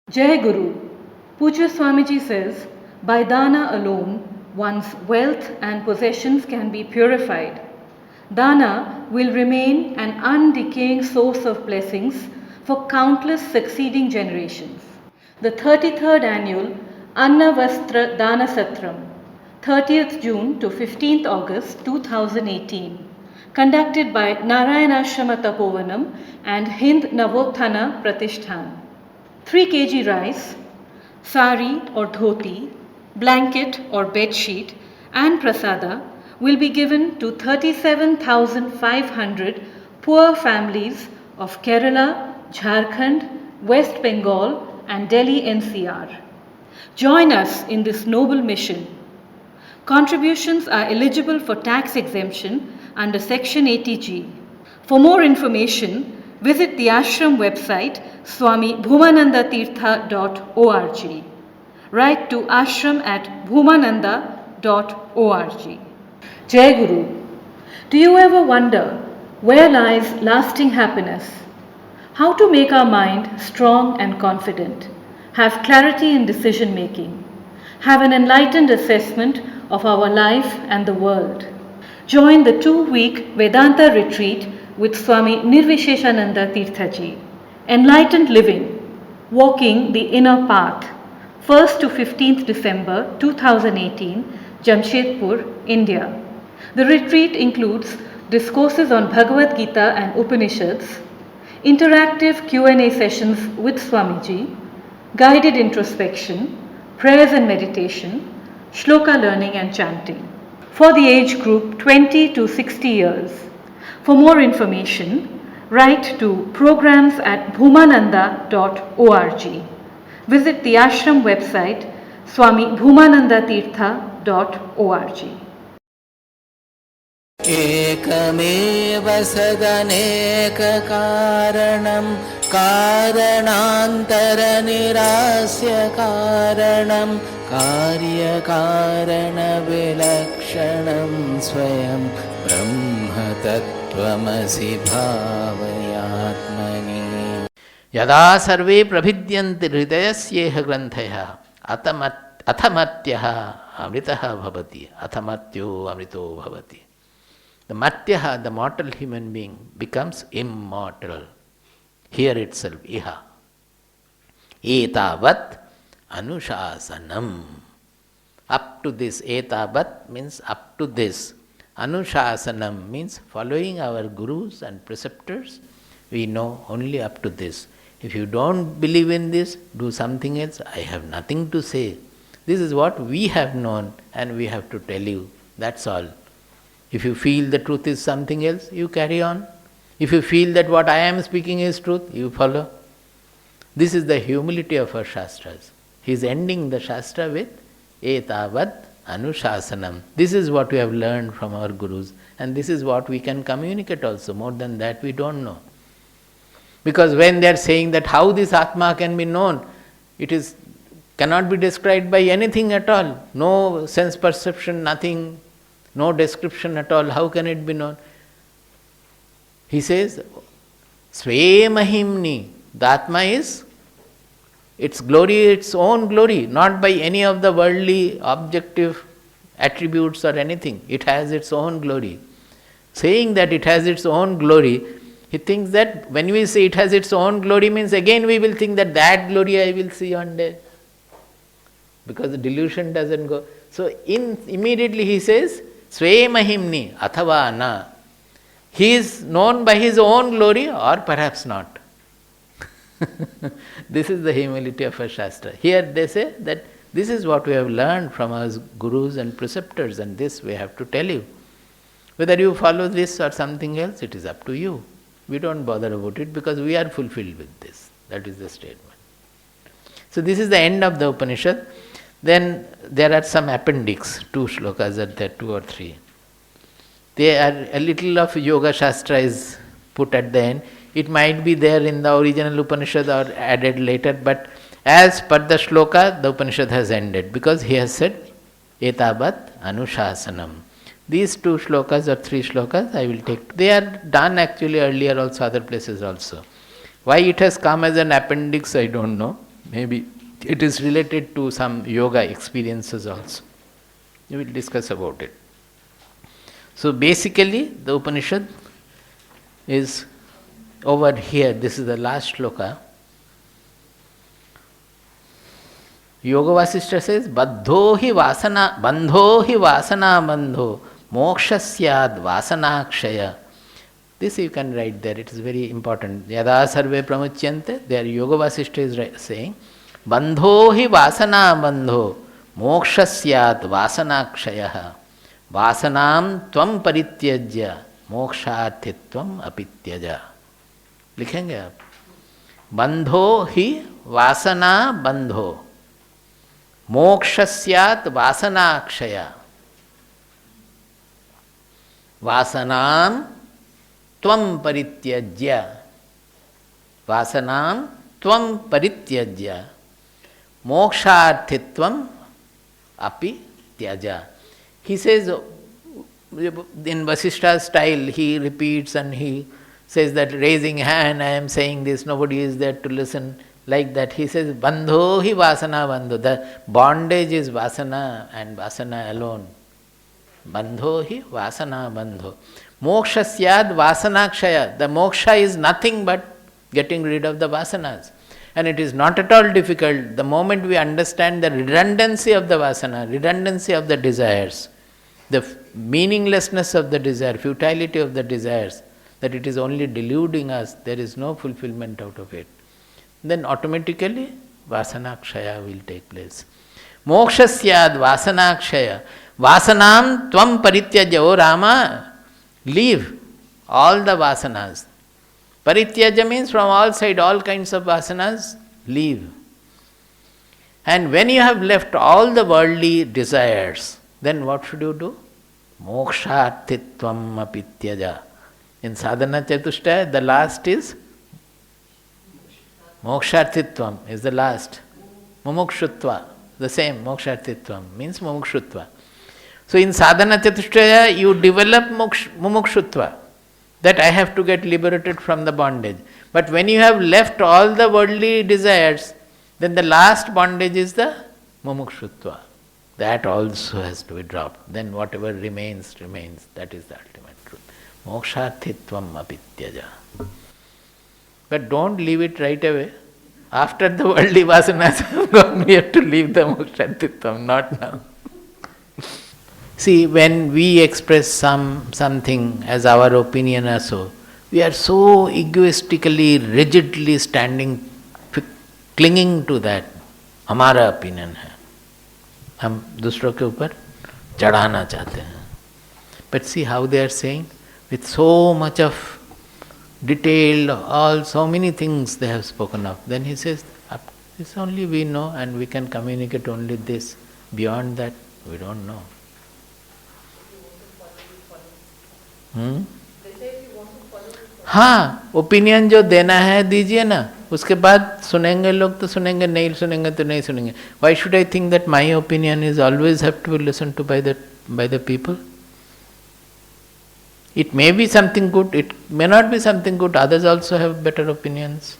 Jai Guru. Pujya Swamiji says, by dana alone, one's wealth and possessions can be purified. Dana will remain an undecaying source of blessings for countless succeeding generations. The 33rd annual Anna Vastra Dana Satram, 30th June to 15th August 2018, conducted by Narayanashrama Tapovanam and Hind Navothana Pratishthan. 3 kg rice, sari or dhoti, blanket or bed sheet, and prasada will be given to 37,500 poor families of Kerala, Jharkhand, West Bengal, and Delhi NCR. Join us in this noble mission. Contributions are eligible for tax exemption under Section 80G. For more information, visit the ashram website swamibhumanandatirtha.org. Write to ashram@bhumananda.org. Jai Guru. Do you ever wonder where lies lasting happiness? How to make our mind strong and confident, have clarity in decision making, have an enlightened assessment of our life and the world. Join the 2-week Vedanta retreat with Swami Nirvisheshananda Tirthaji. Enlightened Living, Walking the Inner Path, 1st to 15th December 2018, Jamshedpur, India. The retreat includes discourses on Bhagavad Gita and Upanishads, interactive Q&A sessions with Swamiji, guided introspection, prayers and meditation, shloka learning and chanting. For the age group 20 to 60 years. For more information, write to programs@bhumananda.org. Visit the ashram website swamibhumanandatirtha.org. एकमेव सदनेककारणं कारणान्तरनिरास्य कारणं कार्यकारणविलक्षणं स्वयं ब्रह्मतत्त्वमसि भावयात्मनि यदा सर्वे प्रभिद्यन्ति हृदयस्येह ग्रन्थयः अथमत्यः अमृतः भवति अथमत्यो अमृतो भवति. The matyaha, the mortal human being, becomes immortal. Here itself, iha. Etavat anushasanam. Up to this, etavat means up to this. Anushasanam means following our gurus and preceptors. We know only up to this. If you don't believe in this, do something else. I have nothing to say. This is what we have known and we have to tell you. That's all. If you feel the truth is something else, you carry on. If you feel that what I am speaking is truth, you follow. This is the humility of our Shastras. He is ending the Shastra with Etavad Anushasanam. This is what we have learned from our Gurus, and this is what we can communicate also. More than that, we don't know. Because when they are saying that how this Atma can be known, it cannot be described by anything at all. No sense perception, nothing. No description at all. How can it be known? He says, Sve Mahimni. The Atma is its glory, its own glory, not by any of the worldly objective attributes or anything. It has its own glory. Saying that it has its own glory, he thinks that when we say it has its own glory means again we will think that glory I will see one day. Because the delusion doesn't go. So immediately he says, Sve Mahimni Athava Na. He is known by his own glory or perhaps not. This is the humility of a Shastra. Here they say that this is what we have learned from our gurus and preceptors, and this we have to tell you. Whether you follow this or something else, it is up to you. We don't bother about it because we are fulfilled with this. That is the statement. So this is the end of the Upanishad. Then there are some appendix, 2 shlokas are there, 2 or 3. They are a little of Yoga Shastra is put at the end. It might be there in the original Upanishad or added later, but as per the shloka, the Upanishad has ended because he has said, Etabat Anushasanam. These 2 shlokas or 3 shlokas I will take. They are done actually earlier also, other places also. Why it has come as an appendix, I don't know. Maybe it is related to some yoga experiences also. We will discuss about it. So basically, the Upanishad is over here. This is the last shloka. Yoga Vasishtha says, Bandho hi vasana bandho, mokshasyad vasanakshaya. This you can write there, it is very important. Yada sarve pramuchyante, there Yoga Vasishtha is saying, Bandho hi bandho, mokshasyad vasanakshaya, vasanam tvam parityajya, moksharthitvam apityaja. लिखेंगे आप, बंधो ही वासना बंधो, मोक्षस्यात् वासनाक्षया, वासनां त्वं परित्यज्य, वासनां त्वं परित्यज्य, मोक्षार्थित्वं अपि त्यज. He says, in Vasishtha's style, he repeats and he says that raising hand, I am saying this, nobody is there to listen, like that. He says, Bandho hi vasana bandho. The bondage is vasana and vasana alone. Bandho hi vasana bandho. Moksha syad vasanakshaya. The moksha is nothing but getting rid of the vasanas. And it is not at all difficult. The moment we understand the redundancy of the vasana, redundancy of the desires, the meaninglessness of the desire, futility of the desires, that it is only deluding us, there is no fulfillment out of it, then automatically vasanakshaya will take place. Moksha syad vasanakshaya, vasanam tvam parityaja. O Rama, leave all the vasanas. Parityaja means from all sides, all kinds of vasanas, leave. And when you have left all the worldly desires, then what should you do? Moksharthitvam apityaja. In Sadhana Chatushtaya, the last is Moksharthitvam is the last. Mumukshutva, the same, Moksharthitvam means Mumukshutva. So in Sadhana Chatushtaya, you develop Mumukshutva, that I have to get liberated from the bondage. But when you have left all the worldly desires, then the last bondage is the Mumukshutva. That also has to be dropped. Then whatever remains. That is the ultimate truth. Moksharthitvam apityaja. But don't leave it right away. After the worldly vasanas have gone, we have to leave the moksharthitvam, not now. See, when we express something as our opinion or so, we are so egoistically, rigidly clinging to that. हमारा opinion है. हम दूसरों के ऊपर चढ़ाना चाहते हैं. But see how they are saying, with so much of detailed, so many things they have spoken of. Then he says, this only we know and we can communicate only this. Beyond that, we don't know. हाँ, opinion जो देना है दीजिए ना, उसके बाद सुनेंगे लोग तो सुनेंगे, नहीं सुनेंगे तो नहीं सुनेंगे. Why should I think that my opinion is always have to be listened to by the people? It may be something good, it may not be something good, others also have better opinions.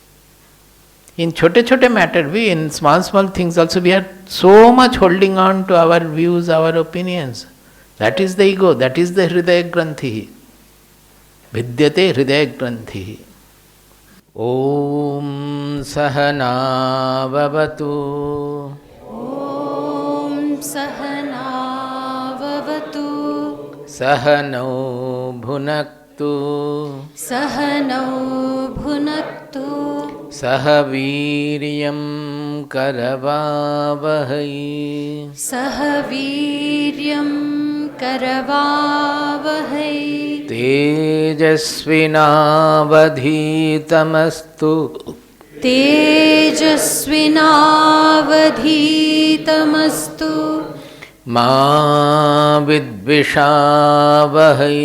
In छोटे matter, in small things also, we are so much holding on to our views, our opinions. That is the ego, that is the Hridaya Granthi. Vidyate Hridaya Granthi. Om Sahana Vavatu. Om Sahana Vavatu. Sahano Bhunaktu. Sahano Bhunaktu. Sahaviryam Karavavahai. Sahaviryam Karavavahai. Tejasvinavadhitamastu. Tejasvinavadhitamastu. Ma vidvishavahai.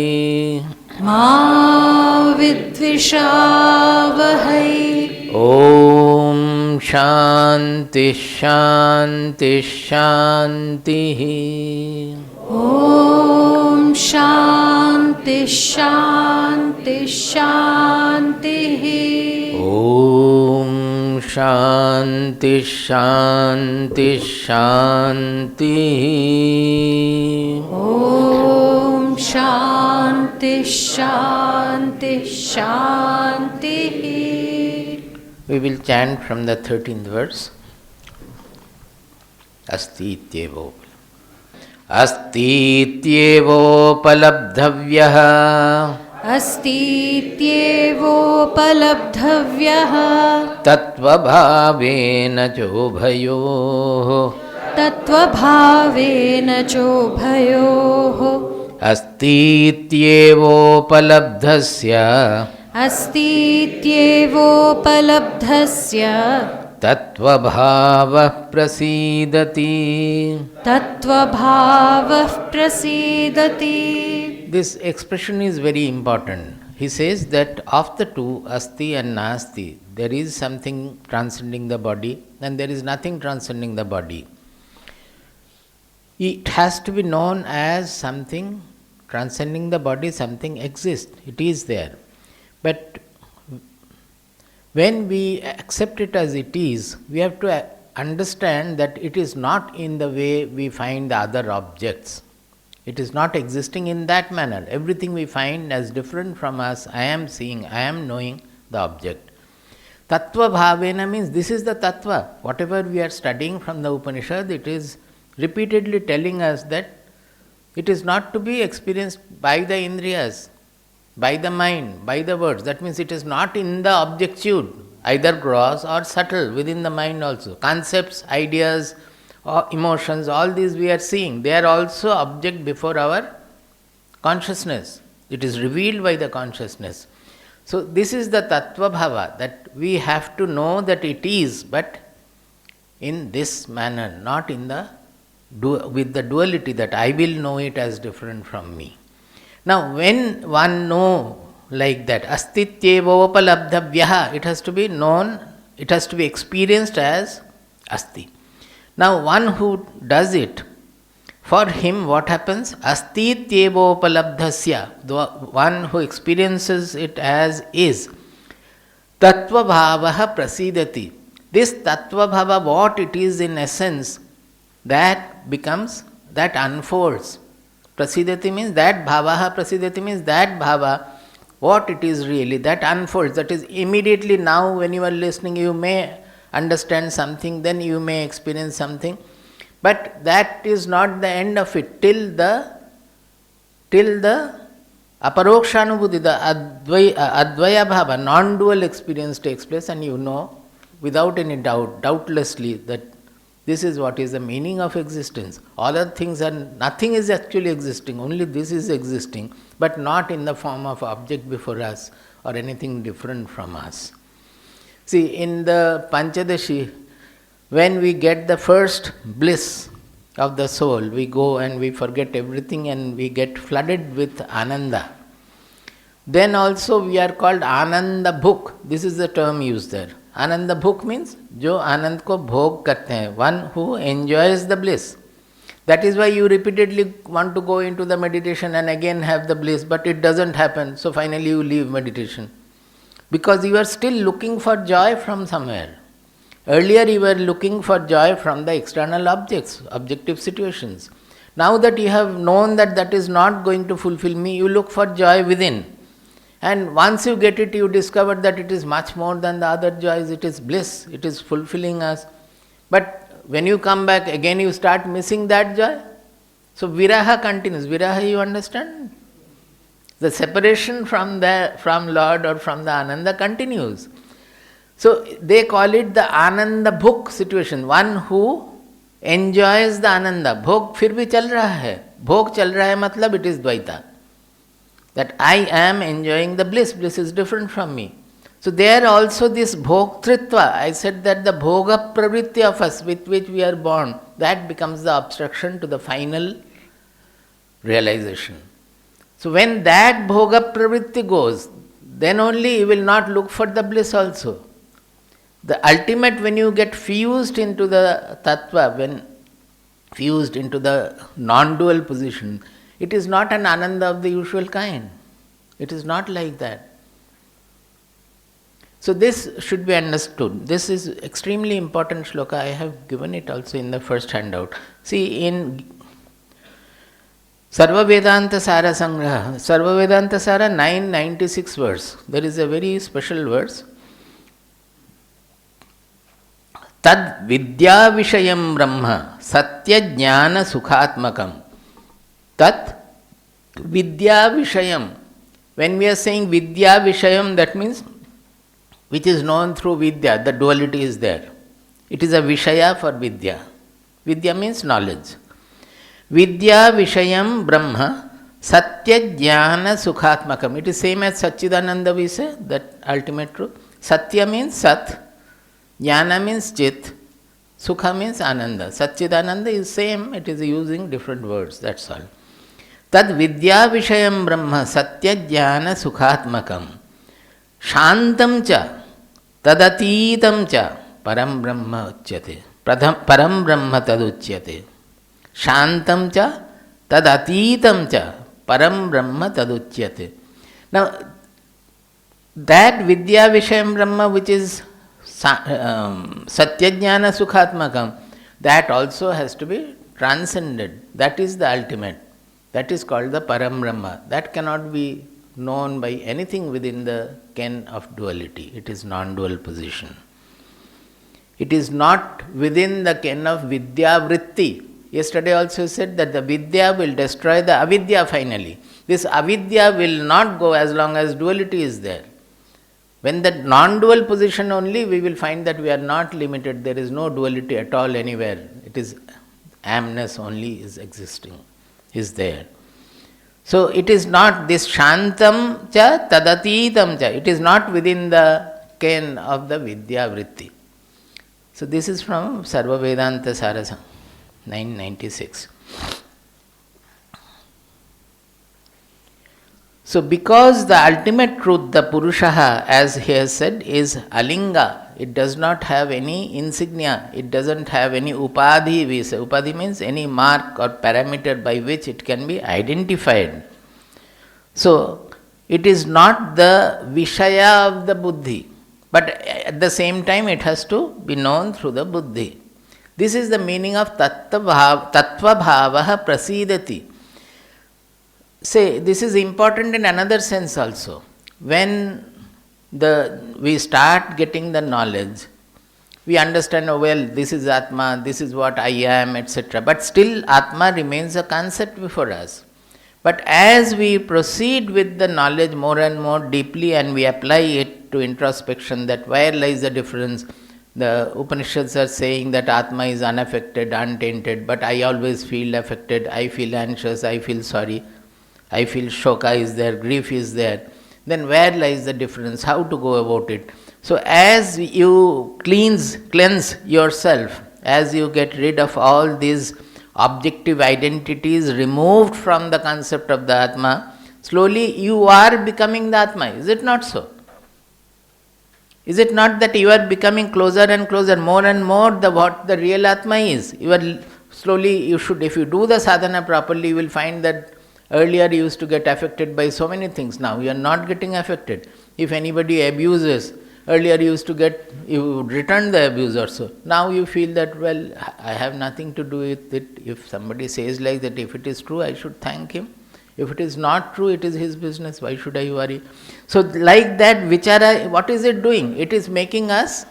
Ma vidvishavahai. Om Shanti Shanti Shanti. Om शांति शांति शांति ॐ शान्ति शान्ति शान्तिः ॐ शांति शांति शांति We will chant from the 13th verse. Astityevo. Astityevoपलब्धव्यः अस्तीत्येवोपलब्धव्यः तत्त्वभावेन चोभयोः तत्त्वभावेन चोभयोः अस्तीत्येवोपलब्धस्य अस्तीत्येवोपलब्धस्य तत्त्वभावः प्रसीदति. तत्त्वभावः प्रसीदति. This expression is very important. He says that of the two, asti and nasti, there is something transcending the body and there is nothing transcending the body. It has to be known as something transcending the body, something exists, it is there. But when we accept it as it is, we have to understand that it is not in the way we find the other objects. It is not existing in that manner. Everything we find as different from us, I am seeing, I am knowing the object. Tattva bhavena means this is the tattva. Whatever we are studying from the Upanishad, it is repeatedly telling us that it is not to be experienced by the indriyas, by the mind, by the words. That means it is not in the objectude, either gross or subtle within the mind also. Concepts, ideas, or emotions, all these we are seeing. They are also object before our consciousness. It is revealed by the consciousness. So this is the tattva bhava, that we have to know that it is, but in this manner, not in the with the duality that I will know it as different from me. Now, when one know like that, astityevopalabdhavyaha, it has to be known, it has to be experienced as asti. Now, one who does it, for him what happens? Astityevopalabdhasya, the one who experiences it as is, tattva bhavaha prasidati. This tattva bhava, what it is in essence, that becomes, that unfolds. Prasidati means that bhavaha, prasidati means that bhava, what it is really, that unfolds. That is immediately now when you are listening, you may understand something, then you may experience something. But that is not the end of it. Till the aparokshanubhuti, the advaya bhava, non-dual experience takes place, and you know without any doubt, doubtlessly, that this is what is the meaning of existence. All other things are, nothing is actually existing, only this is existing, but not in the form of object before us or anything different from us. See, in the Panchadashi, when we get the first bliss of the soul, we go and we forget everything and we get flooded with Ananda. Then also we are called Ananda Bhuk. This is the term used there. Ananda Bhuk means जो आनंद को भोग करते हैं, one who enjoys the bliss. That is why you repeatedly want to go into the meditation and again have the bliss, but it doesn't happen. So finally you leave meditation. Because you are still looking for joy from somewhere. Earlier you were looking for joy from the external objects, objective situations. Now that you have known that that is not going to fulfill me, you look for joy within. And once you get it, you discover that it is much more than the other joys. It is bliss, it is fulfilling us. But when you come back, again you start missing that joy. So viraha continues. Viraha, you understand? The separation from Lord or from the Ananda continues. So they call it the Ananda Bhuk situation. One who enjoys the Ananda. Bhog फिर भी चल रहा है. Bhog चल रहा है मतलब it is Dvaita. That I am enjoying the bliss. Bliss is different from me. So there also this bhoktritva, I said that the bhoga pravritti of us with which we are born, that becomes the obstruction to the final realization. So when that bhoga pravritti goes, then only you will not look for the bliss also. The ultimate, when you get fused into the tattva, when fused into the non-dual position, It is not an Ananda of the usual kind. It is not like that. So this should be understood. This is extremely important shloka. I have given it also in the first handout. See, in Sarva Vedanta Sara Sangraha, Sarva Vedanta Sara 996 verse, there is a very special verse. Tad Vidya Vishayam Brahma Satya Jnana Sukhatmakam. Tat Vidya Vishayam. When we are saying Vidya Vishayam, that means which is known through Vidya, the duality is there. It is a Vishaya for Vidya. Vidya means knowledge. Vidya Vishayam Brahma Satya Jnana Sukhatmakam. It is same as Satchidananda we say, that ultimate truth. Satya means Sat, Jnana means Chit, Sukha means Ananda. Satchidananda is same, it is using different words, that's all. Tad Vidya Vishayam Brahma Satya Jnana Sukhatmakam Shantam cha Tadatitam cha Param Brahma Uchyate. Param Brahma Taduchyate. Shantam cha Tadatitam cha Param Brahma Taduchyate. Now, that Vidya Vishayam Brahma which is Satya Jnana Sukhatmakam, that also has to be transcended. That is the ultimate. That is called the Param Brahma. That cannot be known by anything within the ken of duality. It is non-dual position. It is not within the ken of Vidya Vritti. Yesterday also said that the Vidya will destroy the Avidya finally. This Avidya will not go as long as duality is there. When that non-dual position only, we will find that we are not limited. There is no duality at all anywhere. It is amness only is existing, is there. So it is not this Shantam cha Tadatitam cha. It is not within the ken of the Vidya Vritti. So this is from Sarva Vedanta Sarasam, 996. So because the ultimate truth, the Purushaha, as he has said, is Alinga. It does not have any insignia. It doesn't have any upadhi, we say. Upadhi means any mark or parameter by which it can be identified. So it is not the Vishaya of the Buddhi, but at the same time it has to be known through the Buddhi. This is the meaning of Tattva Bhavaha Prasidati. Say, this is important in another sense also. When we start getting the knowledge, we understand, oh well, this is Atma, this is what I am, etc. But still Atma remains a concept before us. But as we proceed with the knowledge more and more deeply and we apply it to introspection, that where lies the difference? The Upanishads are saying that Atma is unaffected, untainted, but I always feel affected, I feel anxious, I feel sorry, I feel shoka is there, grief is there. Then where lies the difference? How to go about it? So as you cleanse yourself, as you get rid of all these objective identities removed from the concept of the Atma, slowly you are becoming the Atma. Is it not so? Is it not that you are becoming closer and closer, more and more what the real Atma is? You are slowly, if you do the sadhana properly, you will find that earlier you used to get affected by so many things. Now you are not getting affected. If anybody abuses, earlier you would return the abuse also. Now you feel that, well, I have nothing to do with it. If somebody says like that, if it is true, I should thank him. If it is not true, it is his business. Why should I worry? So like that, vichara, what is it doing? It is making us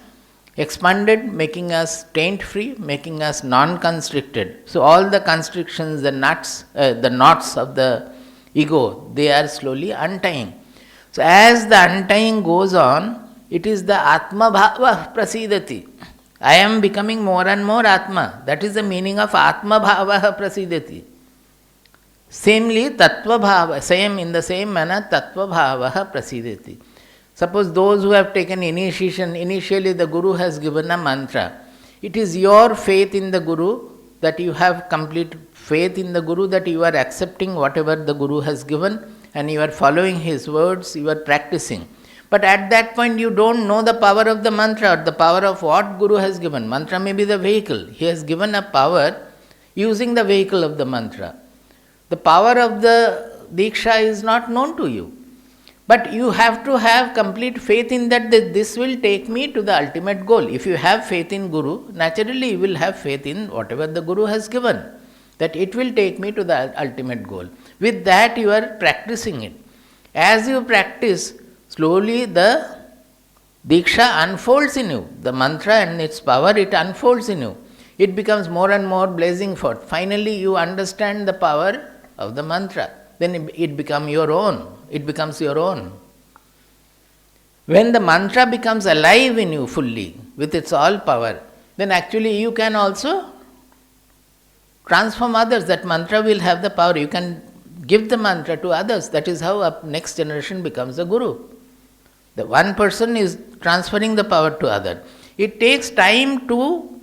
expanded, making us taint-free, making us non-constricted. So all the constrictions, the knots of the ego, they are slowly untying. So as the untying goes on, it is the Atma Bhava Prasidati. I am becoming more and more Atma. That is the meaning of Atma Bhava Prasidati. Samely, Tattva Bhava, in the same manner, Tattva Bhava Prasidati. Suppose those who have taken initiation, initially the Guru has given a mantra. It is your faith in the Guru, that you have complete faith in the Guru, that you are accepting whatever the Guru has given and you are following his words, you are practicing. But at that point you don't know the power of the mantra or the power of what Guru has given. Mantra may be the vehicle. He has given a power using the vehicle of the mantra. The power of the Diksha is not known to you. But you have to have complete faith in that this will take me to the ultimate goal. If you have faith in Guru, naturally you will have faith in whatever the Guru has given, that it will take me to the ultimate goal. With that you are practicing it. As you practice, slowly the Diksha unfolds in you. The mantra and its power, it unfolds in you. It becomes more and more blazing forth. Finally you understand the power of the mantra. Then it becomes your own. It becomes your own. When the mantra becomes alive in you fully, with its all power, then actually you can also transform others. That mantra will have the power. You can give the mantra to others. That is how a next generation becomes a guru. The one person is transferring the power to other. It takes time to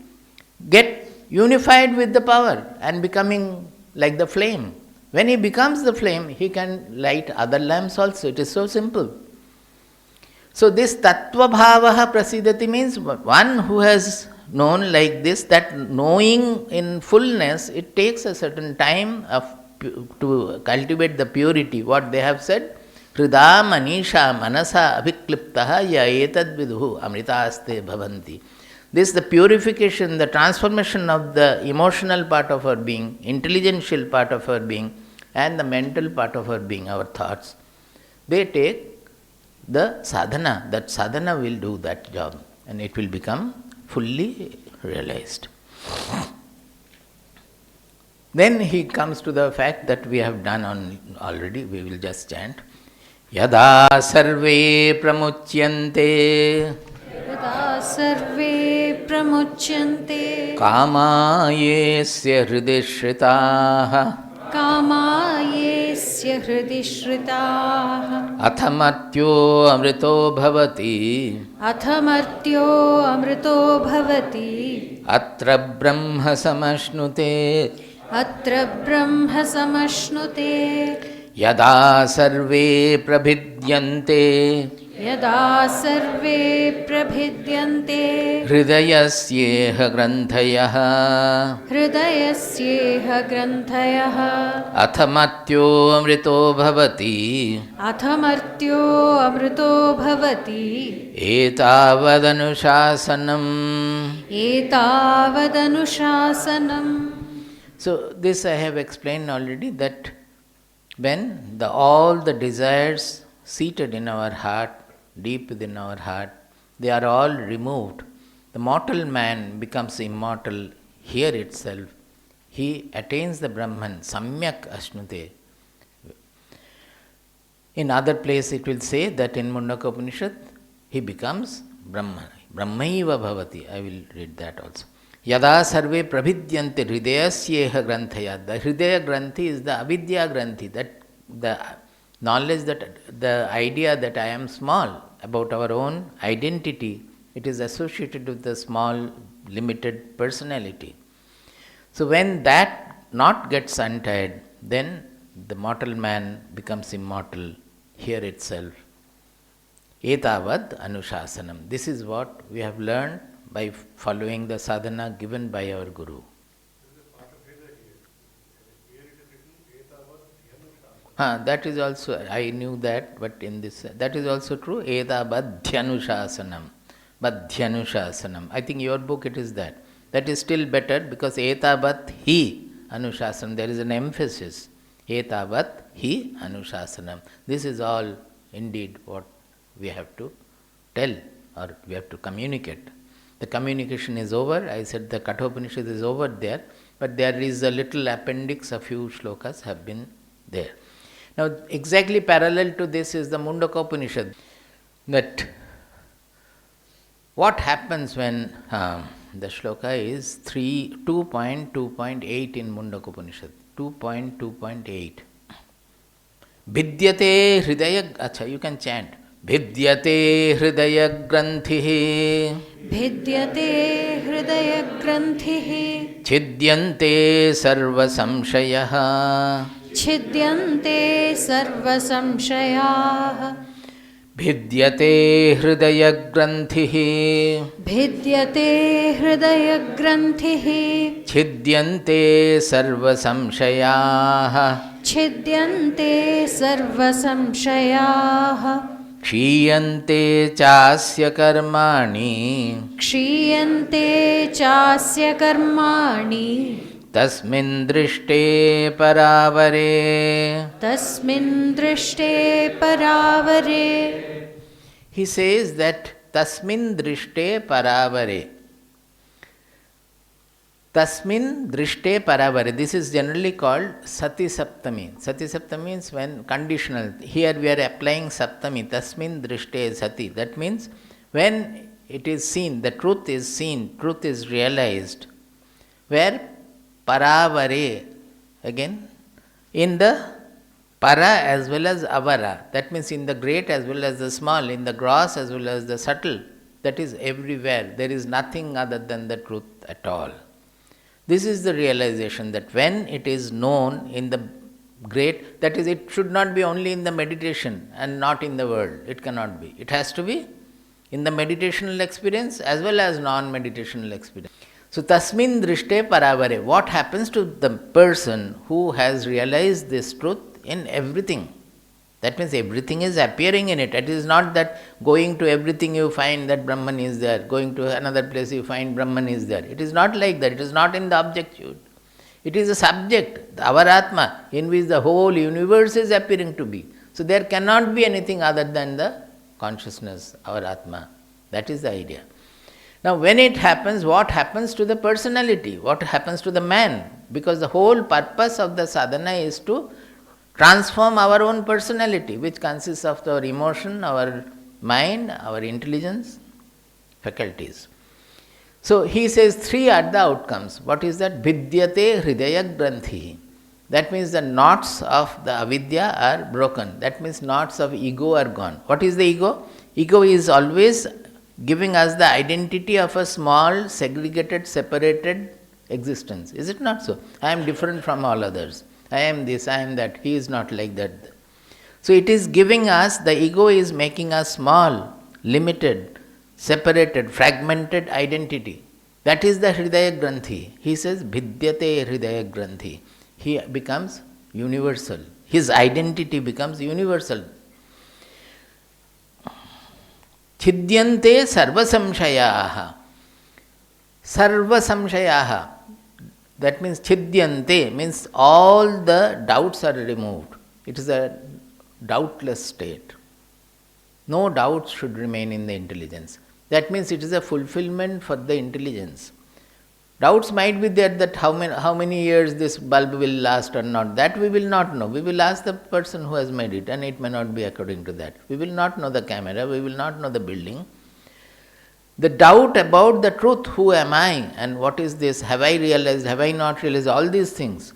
get unified with the power and becoming like the flame. When he becomes the flame, he can light other lamps also. It is so simple. So this tattva bhavaha prasidati means one who has known like this, that knowing in fullness, it takes a certain time to cultivate the purity. What they have said, Hrida manisha manasa abhikliptaha ya etad vidhu amritaste bhavanti. This, the purification, the transformation of the emotional part of our being, intelligential part of our being, and the mental part of our being, our thoughts, they take the sadhana. That sadhana will do that job and it will become fully realized. Then he comes to the fact that we have done already, we will just chant. Yada sarve pramuchyante यदा सर्वे प्रमुच्यन्ते कामायेस्य हृदि श्रिताः कामायेस्य हृदि श्रिताः अथ मर्त्यो अमृतो भवति अथ मर्त्यो अमृतो भवति अत्र ब्रह्म समश्नुते अत्र ब्रह्म समश्नुते यदा सर्वे प्रभिद्यन्ते यदा सर्वे प्रभिद्यन्ते हृदयस्येह ग्रन्थयः हृदयस्येह ग्रन्थयः अथ मर्त्यो अमृतो भवति अथ मर्त्यो अमृतो भवति एतावदनुशासनम् एतावदनुशासनम्. So this I have explained already, that when all the desires seated in our heart, deep within our heart, they are all removed. The mortal man becomes immortal here itself. He attains the Brahman, samyak ashnute. In other place it will say that in Mundaka Upanishad, he becomes Brahman. Brahmaiva bhavati. I will read that also. Yada sarve prabhidyante hridayasyeha granthaya. The hridaya granthi is the avidya granthi, that the knowledge, that the idea that I am small, about our own identity, it is associated with the small, limited personality. So when that knot gets untied, then the mortal man becomes immortal here itself. Etavad anushasanam. This is what we have learned by following the sadhana given by our Guru. That is also, I knew that, but in this, that is also true. Eda badhyanushasanam. Badhyanushasanam. I think your book it is that. That is still better, because etabat hi anushasanam. There is an emphasis. Etabat hi anushasanam. This is all indeed what we have to tell, or we have to communicate. The communication is over. I said the Kathopanishad is over there, but there is a little appendix, a few shlokas have been there. Now, exactly parallel to this is the Mundaka Upanishad. That what happens when the shloka is 2.2.8 in Mundaka Upanishad. 2.2.8. Vidyate hridaya, acha, you can chant. Vidyate hridaya granthihi. भिद्यते हृदयग्रन्थिः Chidyante sarva samshayaha. छिद्यन्ते सर्वसंशयाः भिद्यते हृदयग्रन्थिः भिद्यते हृदयग्रन्थिः छिद्यन्ते सर्वसंशयाः छिद्यन्ते सर्वसंशयाः क्षीयन्ते चास्य कर्माणि क्षीयन्ते चास्य कर्माणि तस्मिन् दृष्टे परावरे. तस्मिन् दृष्टे परावरे. He says that tasmin drishte paravare. Tasmin drishte paravare. This is generally called sati saptami. Sati saptami means when conditional. Here we are applying saptami. Tasmin drishte sati. That means when it is seen, the truth is seen, truth is realized. Where paravare, again, in the para as well as avara, that means in the great as well as the small, in the gross as well as the subtle, that is everywhere. There is nothing other than the truth at all. This is the realization that when it is known in the great, that is, it should not be only in the meditation and not in the world. It cannot be. It has to be in the meditational experience as well as non-meditational experience. So, tasmin drishte paravare. What happens to the person who has realized this truth in everything? That means everything is appearing in it. It is not that going to everything you find that Brahman is there, going to another place you find Brahman is there. It is not like that. It is not in the objectitude. It is a subject, our Atma, in which the whole universe is appearing to be. So there cannot be anything other than the consciousness, our Atma. That is the idea. Now when it happens, what happens to the personality? What happens to the man? Because the whole purpose of the sadhana is to transform our own personality, which consists of our emotion, our mind, our intelligence, faculties. So he says three are the outcomes. What is that? Vidyate hridaya granthi. That means the knots of the avidya are broken. That means knots of ego are gone. What is the ego? Ego is always giving us the identity of a small, segregated, separated existence. Is it not so? I am different from all others. I am this, I am that. He is not like that. So it is giving us, the ego is making us small, limited, separated, fragmented identity. That is the hridaya granthi. He says, vidyate hridaya granthi. He becomes universal. His identity becomes universal. Chidyante sarva samshayaha. Sarva samshayaha. That means chidyante means all the doubts are removed. It is a doubtless state. No doubts should remain in the intelligence. That means it is a fulfillment for the intelligence. Doubts might be there that how many years this bulb will last or not. That we will not know. We will ask the person who has made it, and it may not be according to that. We will not know the camera, we will not know the building. The doubt about the truth, who am I and what is this, have I realized, have I not realized, all these things.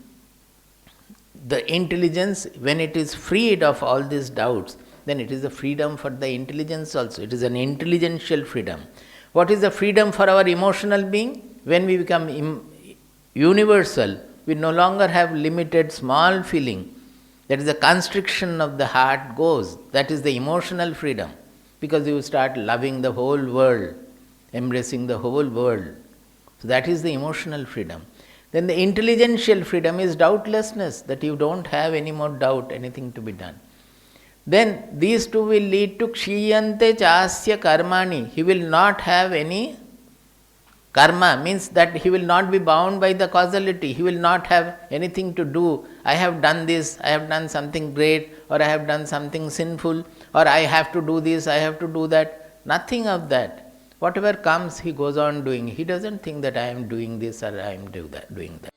The intelligence, when it is freed of all these doubts, then it is a freedom for the intelligence also. It is an intelligential freedom. What is the freedom for our emotional being? When we become universal, we no longer have limited small feeling. That is the constriction of the heart goes. That is the emotional freedom. Because you start loving the whole world, embracing the whole world. So that is the emotional freedom. Then the intelligential freedom is doubtlessness, that you don't have any more doubt, anything to be done. Then these two will lead to kshiyante chasya karmani. He will not have any karma, means that he will not be bound by the causality. He will not have anything to do. I have done this, I have done something great, or I have done something sinful, or I have to do this, I have to do that. Nothing of that. Whatever comes, he goes on doing. He doesn't think that I am doing this or I am doing that.